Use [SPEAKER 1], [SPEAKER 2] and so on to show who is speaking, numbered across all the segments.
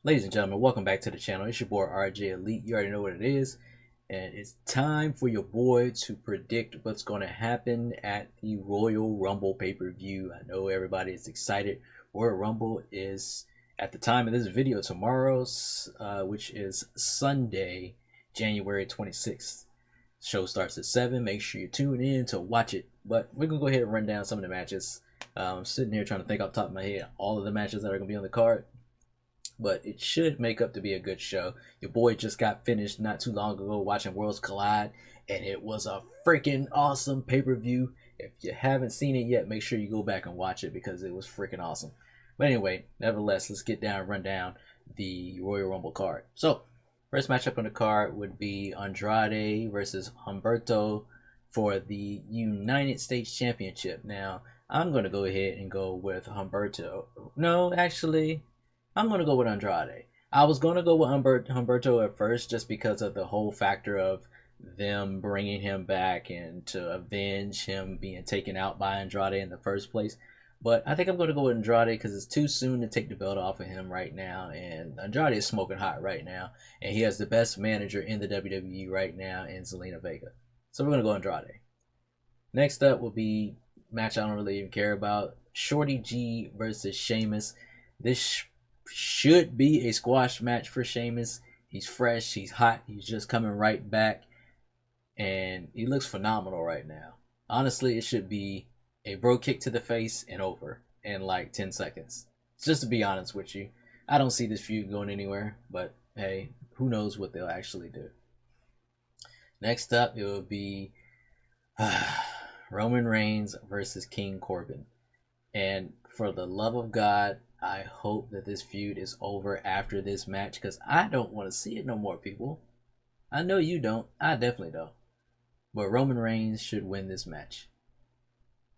[SPEAKER 1] Ladies and gentlemen, welcome back to the channel. It's your boy RJ Elite. You already know what it is. And it's time for your boy to predict what's going to happen at the Royal Rumble pay-per-view. I know everybody is excited. Royal Rumble is, at the time of this video, tomorrow's, which is Sunday, January 26th. Show starts at 7. Make sure you tune in to watch it. But we're going to go ahead and run down some of the matches. I'm sitting here trying to think off the top of my head all of the matches that are going to be on the card, but it should make up to be a good show. Your boy just got finished not too long ago watching Worlds Collide, and it was a freaking awesome pay-per-view. If you haven't seen it yet, make sure you go back and watch it because it was freaking awesome. But anyway, nevertheless, let's get down and run down the Royal Rumble card. So, first matchup on the card would be Andrade versus Humberto for the United States Championship. Now, I'm going to go ahead and go with Humberto. No, actually, I'm going to go with Andrade. I was going to go with Humberto at first just because of the whole factor of them bringing him back and to avenge him being taken out by Andrade in the first place. But I think I'm going to go with Andrade because it's too soon to take the belt off of him right now. And Andrade is smoking hot right now. And he has the best manager in the WWE right now in Zelina Vega. So we're going to go Andrade. Next up will be match I don't really even care about. Shorty G versus Sheamus. This should be a squash match for Sheamus. He's fresh, he's hot, he's just coming right back, and he looks phenomenal right now. Honestly, it should be a bro kick to the face and over in like 10 seconds. Just to be honest with you, I don't see this feud going anywhere, but hey, who knows what they'll actually do. Next up, it will be Roman Reigns versus King Corbin. And for the love of God, I hope that this feud is over after this match because I don't want to see it no more, people. I know you don't. I definitely don't. But Roman Reigns should win this match.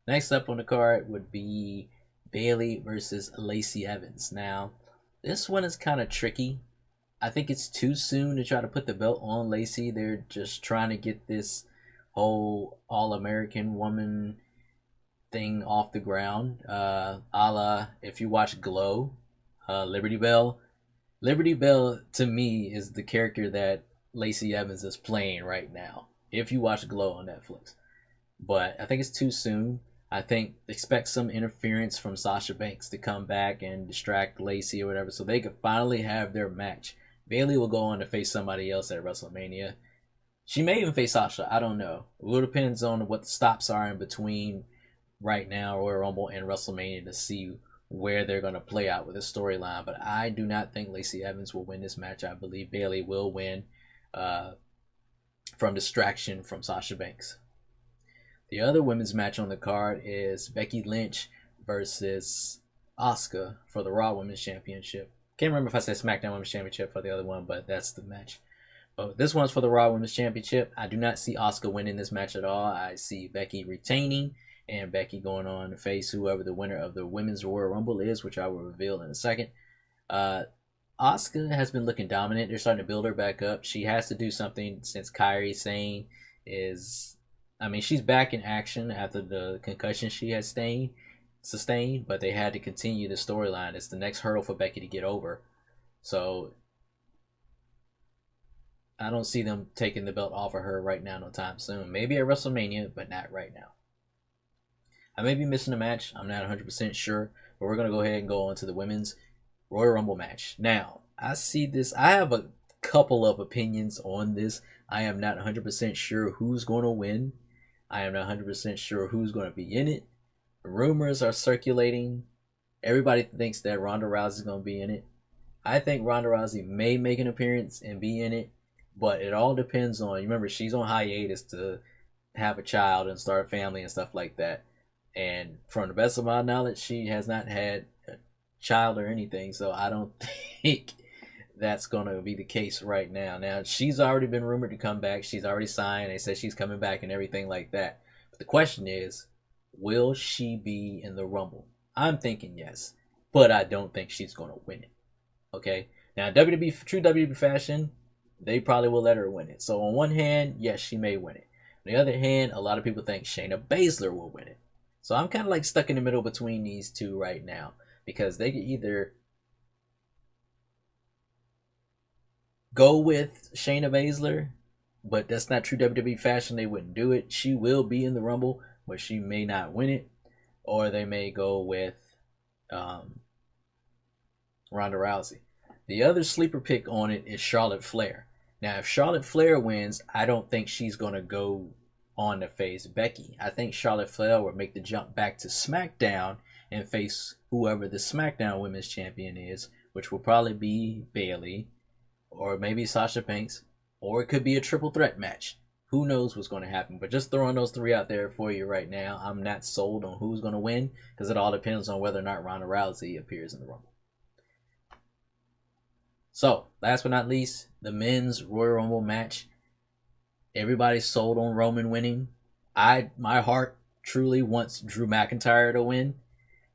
[SPEAKER 1] Next up on the card would be Bayley versus Lacey Evans. Now, this one is kind of tricky. I think it's too soon to try to put the belt on Lacey. They're just trying to get this whole all-American woman thing off the ground, a la if you watch Glow, Liberty Bell. Liberty Bell to me is the character that Lacey Evans is playing right now. If you watch Glow on Netflix, but I think it's too soon. I think expect some interference from Sasha Banks to come back and distract Lacey or whatever, so they could finally have their match. Bayley will go on to face somebody else at WrestleMania. She may even face Sasha. I don't know. It all depends on what the stops are in between right now Royal Rumble and WrestleMania to see where they're going to play out with the storyline. But I do not think Lacey Evans will win this match. I believe Bayley will win from distraction from Sasha Banks. The other women's match on the card is Becky Lynch versus Asuka for the Raw Women's Championship. Can't remember if I said SmackDown Women's Championship for the other one, but that's the match. But this one's for the Raw Women's Championship. I do not see Asuka winning this match at all. I see Becky retaining and Becky going on to face whoever the winner of the Women's Royal Rumble is, which I will reveal in a second. Asuka has been looking dominant. They're starting to build her back up. She has to do something since Kairi Sane is... I mean, she's back in action after the concussion she had sustained, but they had to continue the storyline. It's the next hurdle for Becky to get over. So I don't see them taking the belt off of her right now no time soon. Maybe at WrestleMania, but not right now. I may be missing a match. I'm not 100% sure, but we're going to go ahead and go on to the Women's Royal Rumble match. Now, I see this. I have a couple of opinions on this. I am not 100% sure who's going to win. I am not 100% sure who's going to be in it. Rumors are circulating. Everybody thinks that Ronda Rousey is going to be in it. I think Ronda Rousey may make an appearance and be in it, but it all depends on, you remember, she's on hiatus to have a child and start a family and stuff like that. And from the best of my knowledge, she has not had a child or anything, so I don't think that's going to be the case right now. Now, she's already been rumored to come back. She's already signed. They said she's coming back and everything like that. But the question is, will she be in the Rumble? I'm thinking yes, but I don't think she's going to win it. Okay? Now, WWE, true WWE fashion, they probably will let her win it. So on one hand, yes, she may win it. On the other hand, a lot of people think Shayna Baszler will win it. So I'm kind of like stuck in the middle between these two right now because they could either go with Shayna Baszler, but that's not true WWE fashion. They wouldn't do it. She will be in the Rumble, but she may not win it. Or they may go with Ronda Rousey. The other sleeper pick on it is Charlotte Flair. Now, if Charlotte Flair wins, I don't think she's going to go on to face Becky. I think Charlotte Flair will make the jump back to SmackDown and face whoever the SmackDown Women's Champion is, which will probably be Bayley or maybe Sasha Banks, or it could be a triple threat match. Who knows what's going to happen? But just throwing those three out there for you right now. I'm not sold on who's going to win because it all depends on whether or not Ronda Rousey appears in the Rumble. So, last but not least, the men's Royal Rumble match. Everybody's sold on Roman winning. My heart truly wants Drew McIntyre to win.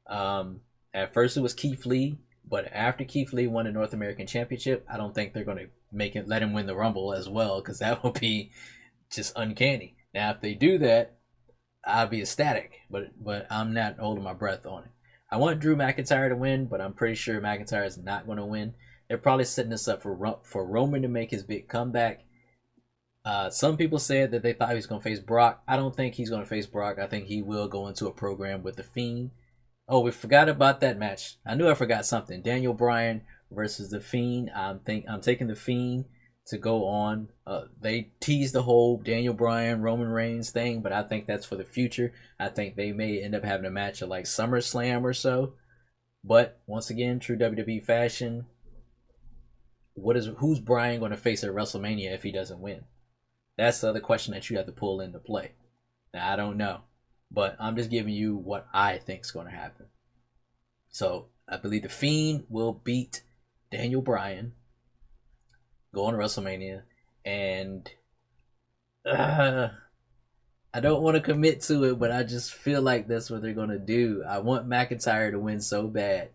[SPEAKER 1] At first it was Keith Lee, but after Keith Lee won the North American Championship, I don't think they're going to let him win the Rumble as well, because that would be just uncanny. Now, if they do that, I'd be ecstatic, but I'm not holding my breath on it. I want Drew McIntyre to win, but I'm pretty sure McIntyre is not going to win. They're probably setting this up for Roman to make his big comeback. Some people said that they thought he was going to face Brock. I don't think he's going to face Brock. I think he will go into a program with The Fiend. Oh, we forgot about that match. I knew I forgot something. Daniel Bryan versus The Fiend. I'm taking The Fiend to go on. They teased the whole Daniel Bryan, Roman Reigns thing, but I think that's for the future. I think they may end up having a match at like SummerSlam or so. But once again, true WWE fashion. Who's Bryan going to face at WrestleMania if he doesn't win? That's the other question that you have to pull into play. Now, I don't know, but I'm just giving you what I think is going to happen. So I believe The Fiend will beat Daniel Bryan, go on to WrestleMania, and I don't want to commit to it, but I just feel like that's what they're going to do. I want McIntyre to win so bad,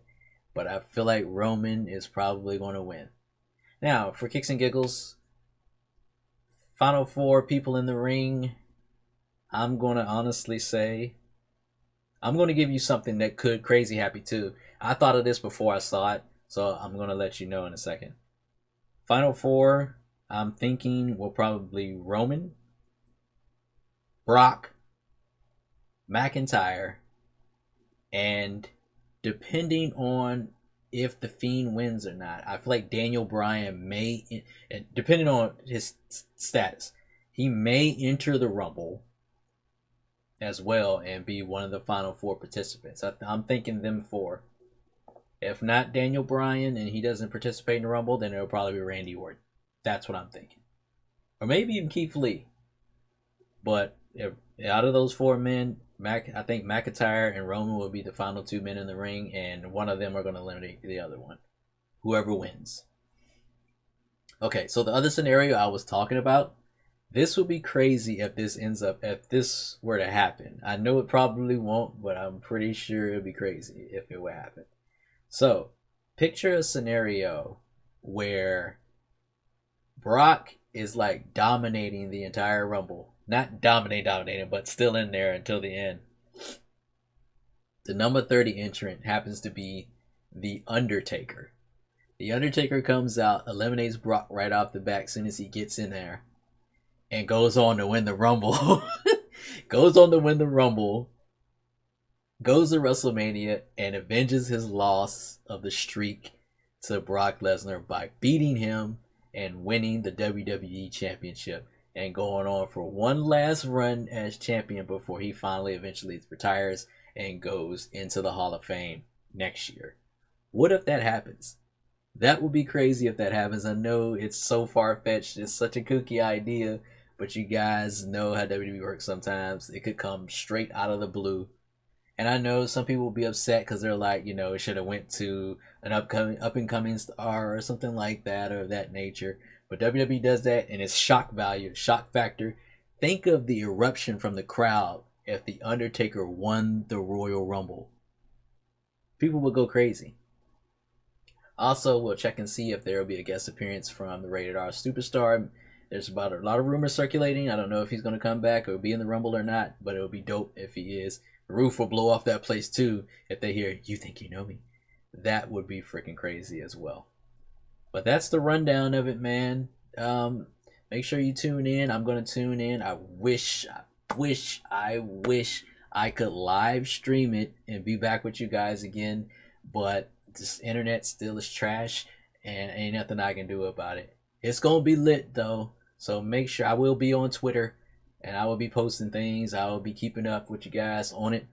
[SPEAKER 1] but I feel like Roman is probably going to win. Now, for kicks and giggles, final four people in the ring, I'm going to honestly say, I'm going to give you something that could crazy happy too. I thought of this before I saw it, so I'm going to let you know in a second. Final four, I'm thinking will probably Roman, Brock, McIntyre, and depending on if The Fiend wins or not, I feel like Daniel Bryan may, depending on his status, he may enter the Rumble as well and be one of the final four participants. I'm thinking them four. If not Daniel Bryan and he doesn't participate in the Rumble, then it'll probably be Randy Orton. That's what I'm thinking. Or maybe even Keith Lee. But if out of those four men, I think McIntyre and Roman will be the final two men in the ring, and one of them are going to eliminate the other one. Whoever wins. Okay, so the other scenario I was talking about, this would be crazy if this were to happen. I know it probably won't, but I'm pretty sure it would be crazy if it would happen. So, picture a scenario where Brock is like dominating the entire Rumble. Not dominating, but still in there until the end. The number 30 entrant happens to be The Undertaker. The Undertaker comes out, eliminates Brock right off the bat as soon as he gets in there, and goes on to win the Rumble. Goes to WrestleMania and avenges his loss of the streak to Brock Lesnar by beating him and winning the WWE Championship and going on for one last run as champion before he finally eventually retires and goes into the Hall of Fame next year. What if that happens? That would be crazy if that happens. I know it's so far-fetched. It's such a kooky idea, but you guys know how WWE works sometimes. It could come straight out of the blue. And I know some people will be upset because they're like, it should have went to an up-and-coming star or something like that or of that nature. But WWE does that, and it's shock value, shock factor. Think of the eruption from the crowd if The Undertaker won the Royal Rumble. People would go crazy. Also, we'll check and see if there will be a guest appearance from the Rated R Superstar. There's about a lot of rumors circulating. I don't know if he's going to come back or be in the Rumble or not, but it would be dope if he is. The roof will blow off that place too if they hear, "You think you know me." That would be freaking crazy as well. But that's the rundown of it, man. Make sure you tune in. I'm gonna tune in. I wish I could live stream it and be back with you guys again, but this internet still is trash, and ain't nothing I can do about it. It's gonna be lit though, so make sure. I will be on Twitter, and I will be posting things. I will be keeping up with you guys on it.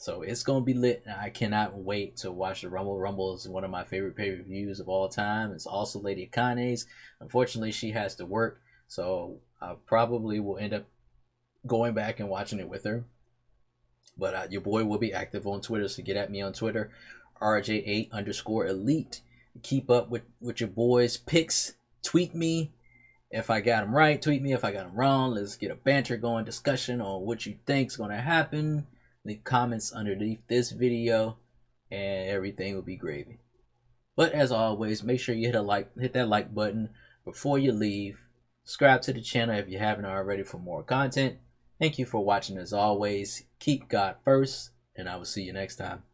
[SPEAKER 1] So it's gonna be lit. I cannot wait to watch the Rumble. Rumble is one of my favorite pay-per-views of all time. It's also Lady Akane's. Unfortunately, she has to work, so I probably will end up going back and watching it with her. But your boy will be active on Twitter, so get at me on Twitter, RJ8_elite. Keep up with your boys' picks. Tweet me if I got them right. Tweet me if I got them wrong. Let's get a banter going, discussion on what you think's gonna happen. Leave comments underneath this video, and everything will be gravy. But as always, make sure you hit that like button before you leave. Subscribe to the channel if you haven't already for more content. Thank you for watching as always. Keep God first, and I will see you next time.